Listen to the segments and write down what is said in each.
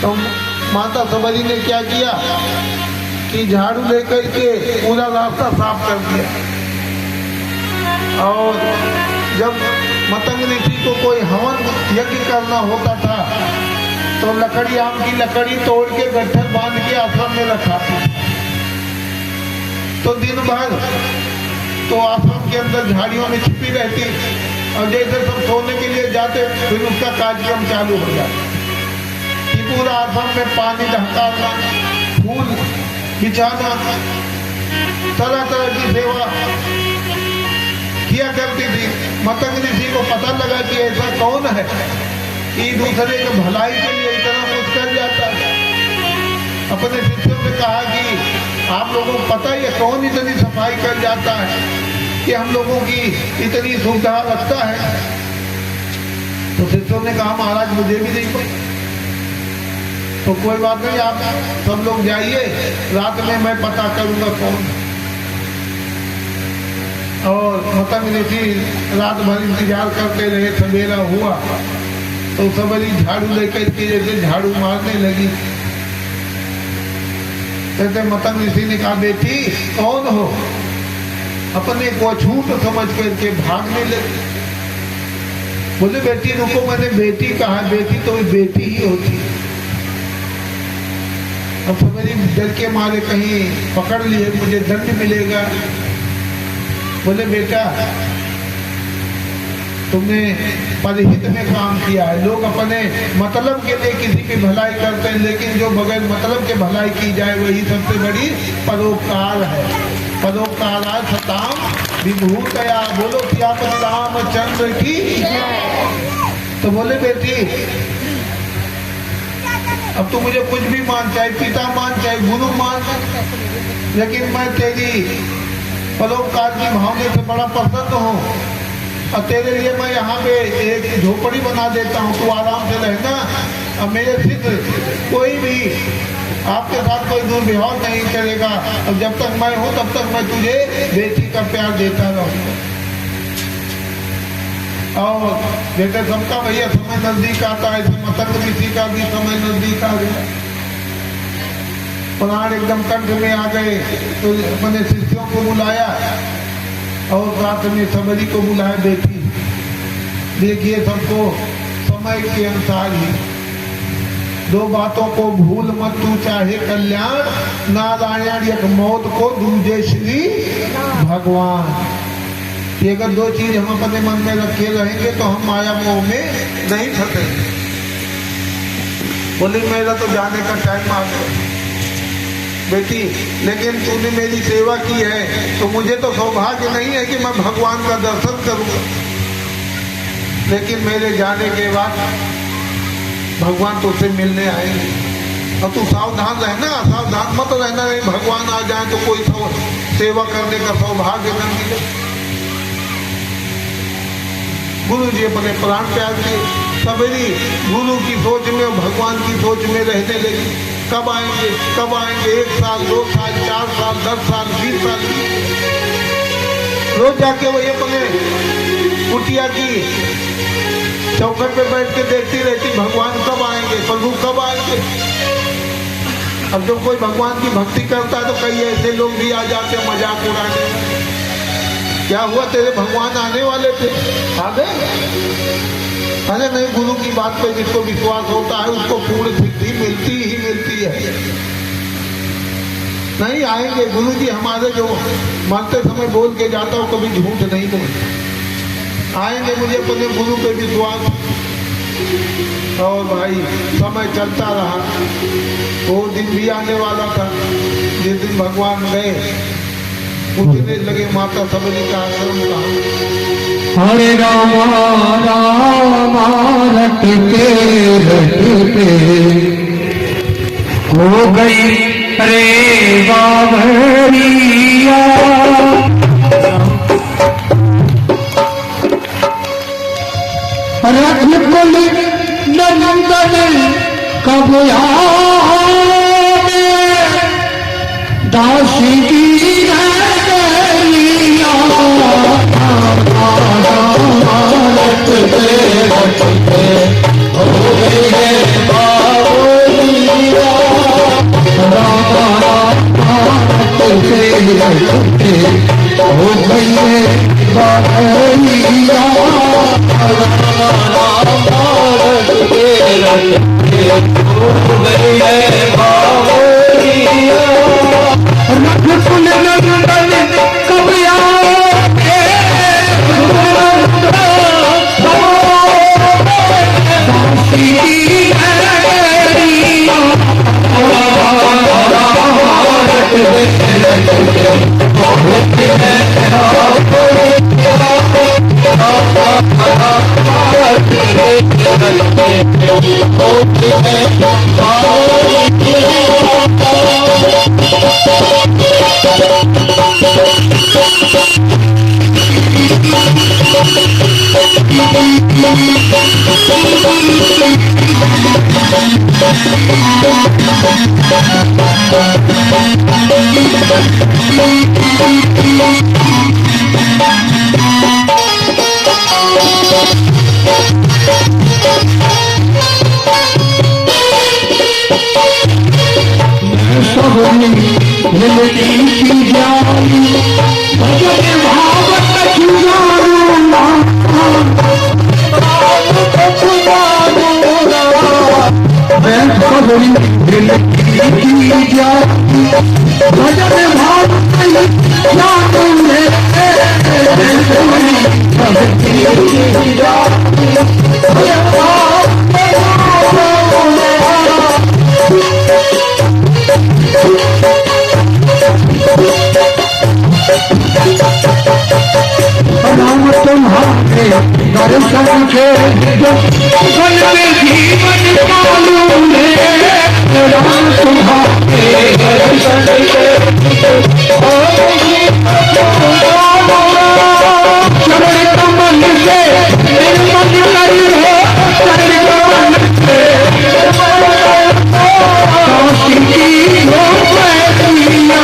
तो माता सबरी ने क्या किया कि झाड़ू लेकर के पूरा रास्ता साफ कर दिया। और जब मतंग ऋषि को कोई हवन यज्ञ करना होता था तो लकड़ी, आम की लकड़ी तोड़ के गट्ठर बांध के आश्रम में रखा था। तो दिन भर तो आश्रम के अंदर झाड़ियों में छिपी रहती और जैसे सब सोने के लिए जाते फिर उसका कार्यक्रम चालू हो जाता कि पूरा आश्रम में पानी ढकाना, फूल बिछाना, तरह तरह की सेवा किया करती थी। मतंग ऋषि को पता लगा कि ऐसा कौन है कि दूसरे के भलाई के लिए इतना कुछ कर जाता है। अपने शिष्यों से कहा कि आप लोगों को पता है कौन इतनी सफाई कर जाता है कि हम लोगों की इतनी सुविधा रखता है। तो शिष्यों ने कहा महाराज मुझे भी नहीं पता। तो कोई बात नहीं, आप सब लोग जाइए, रात में मैं पता करूंगा कौन। और मतंग ऋषि रात भर इंतजार करते रहे। सवेरा हुआ तो सबरी झाड़ू लेकर के जैसे झाड़ू मारने लगी। कहते मतंग ऋषि ने कहा बेटी कौन हो? अपने को अछूत समझ करके भागने लगी। बोले बेटी रुको, मैंने बेटी कहा, बेटी तो बेटी ही होती है। अब सबरी डर के मारे कहीं पकड़ लिए, मुझे दंड मिलेगा। बोले बेटा तुमने परहित में काम किया है। लोग अपने मतलब के लिए किसी की भलाई करते हैं, लेकिन जो बगैर मतलब के भलाई की जाए वही सबसे बड़ी परोपकार है। परोपकार सताम विभूतया। बोलो सियापति रामचंद्र की। तो बोले बेटी अब तू मुझे कुछ भी मान, चाहे पिता मान चाहे गुरु मान, लेकिन मैं तेरी परोपकार की भावना से बड़ा प्रसन्न हूँ और तेरे लिए मैं यहाँ पे एक झोपड़ी बना देता हूँ, तू आराम से रहना। और मेरे सिद्ध कोई भी आपके साथ कोई दुर्व्यवहार नहीं करेगा और जब तक मैं हूँ तब तक मैं तुझे बेटी का प्यार देता रहूँगा। और जैसे सबका भैया समय नजदीक आता है, मतंग ऋषि का भी समय नजदीक आ गया। प्राण एकदम कंठ में आ गए तो अपने शिष्यों को बुलाया और रात में सबरी को बुलाया। बेटी देखिए सबको समय के अनुसार ही दो बातों को भूल मत, तू चाहे कल्याण नारायण एक मौत को दूजे श्री भगवान। ये अगर दो चीज हम अपने मन में रखे रहेंगे तो हम माया मोह में नहीं फंसेंगे। बोले मेरा तो जाने का टाइम आ गया बेटी, लेकिन तूने मेरी सेवा की है तो मुझे तो सौभाग्य नहीं है कि मैं भगवान का दर्शन करूंगा। लेकिन मेरे जाने के बाद भगवान तुझसे मिलने आएंगे और तू सावधान रहना, सावधान मत रहना, नहीं भगवान आ जाए तो कोई सेवा करने का सौभाग्य न मिले। गुरु जी अपने प्राण त्याग दिए। सबरी गुरु की सोच में और भगवान की सोच में रहने लगी। कब आएंगे कब आएंगे, 1 साल 2 साल 4 साल 10 साल 20 साल। रोज जाके वही अपने कुटिया की चौखट पे बैठ के देखती रहती भगवान कब आएंगे, प्रभु कब आएंगे। अब जब कोई भगवान की भक्ति करता है तो कई ऐसे लोग भी आ जाते मजाक उड़ाने। क्या हुआ तेरे भगवान आने वाले थे, आ गए? अरे नहीं, गुरु की बात पे जिसको विश्वास होता है उसको पूर्ण सिद्धि मिलती ही मिलती है। नहीं आएंगे गुरु जी हमारे, जो मरते समय बोल के जाता हूँ कभी झूठ नहीं बोलते। आएंगे, मुझे अपने गुरु पे विश्वास। और भाई समय चलता रहा, वो दिन भी आने वाला था जिस दिन भगवान गए। पूछने लगे माता सबरी का आश्रम कहाँ? हरे रामा रामा रटते रटते हो गई रे बाबरिया। रघुकुल नंदन कब आवे दासी की रटते रटते हो गए बाबरिया। रघुकुल नंदन कब आओगे दर्शन के जीवन मालूम है राम तुम्हारे दर्शन के चरण कमल से निर्मल करी हो चरण कमल से काशी की हो मैया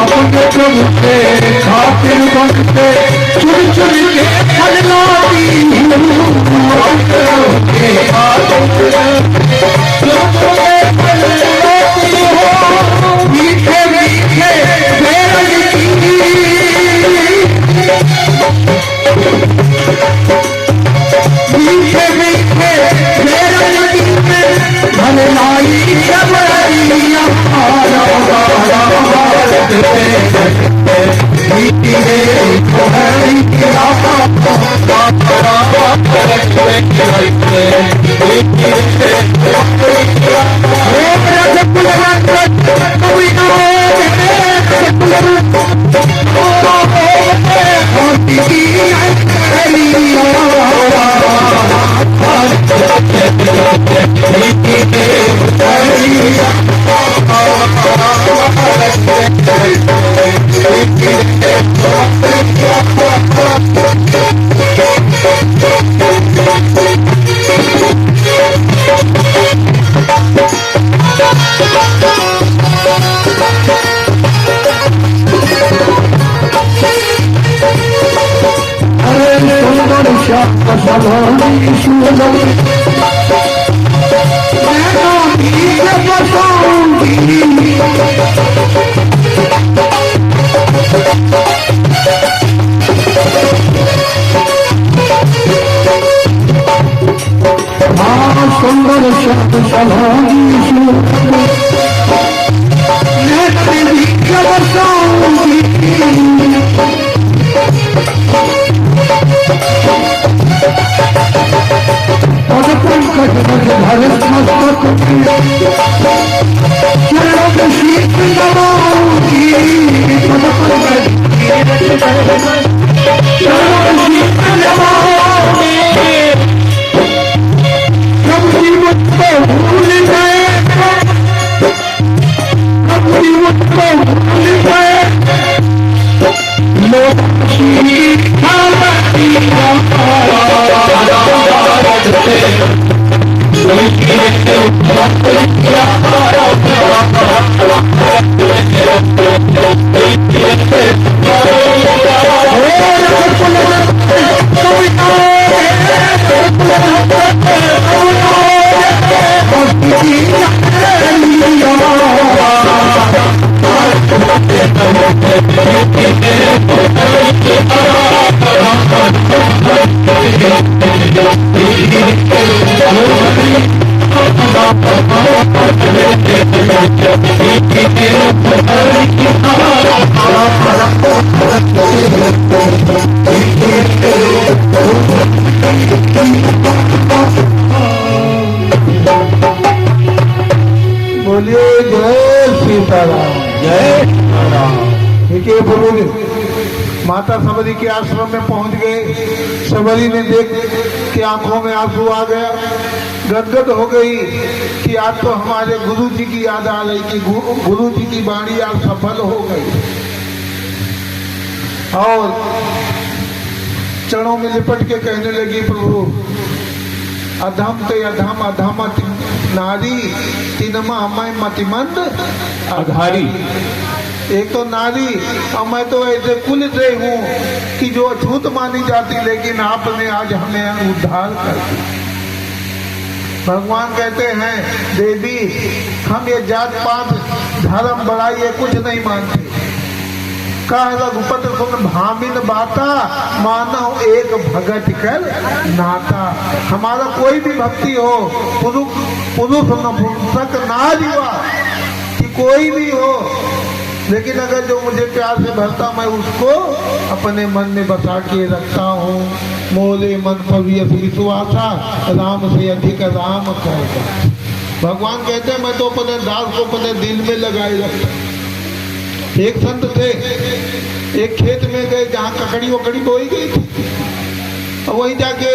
अपने प्रभु के खातिर बनते चुन चुन के खलनाती मीठे मीठे मीठे मीठे भलाई चरणों में शीश नवाऊंगी, चरणों में शीश नवाऊंगी। कभी मुझको भूल गए, कभी मुझको भूल गए, लोग बोलिए जय सीताराम। जय देखिए प्रभु जी माता सबरी के आश्रम में पहुंच गए। सबरी ने देख के आंखों में आंसू आ गया, गदगद हो गई कि आज तो हमारे गुरु जी की याद आ रही कि गुरु जी की वाणी आज सफल हो गई। और चरणों में लिपट के कहने लगी, प्रभु अधम ते अधम अधम नारी तीनमा मैं मतिमंद आधारी। एक तो नारी और मैं तो ऐसे कुल से हूँ कि जो अछूत मानी जाती, लेकिन आपने आज हमें उद्धार कर दिया। भगवान कहते हैं देवी हम ये जात पात धर्म बड़ाई ये कुछ नहीं मानते। कहा रघुपति सुन भामिन बाता मानव एक भगत कर नाता। हमारा कोई भी भक्ति हो, पुरुष नपुंसक नारी कि कोई भी हो, लेकिन अगर जो मुझे प्यार से भरता मैं उसको अपने मन में बसा के रखता हूँ। मोले मन पवियस विश्वासा राम से अधिक राम करता। भगवान कहते हैं मैं तो अपने दास को अपने दिल में लगाए रखता। एक संत थे, एक खेत में गए जहाँ ककड़ी वकड़ी बोई गई थी, और वहीं जाके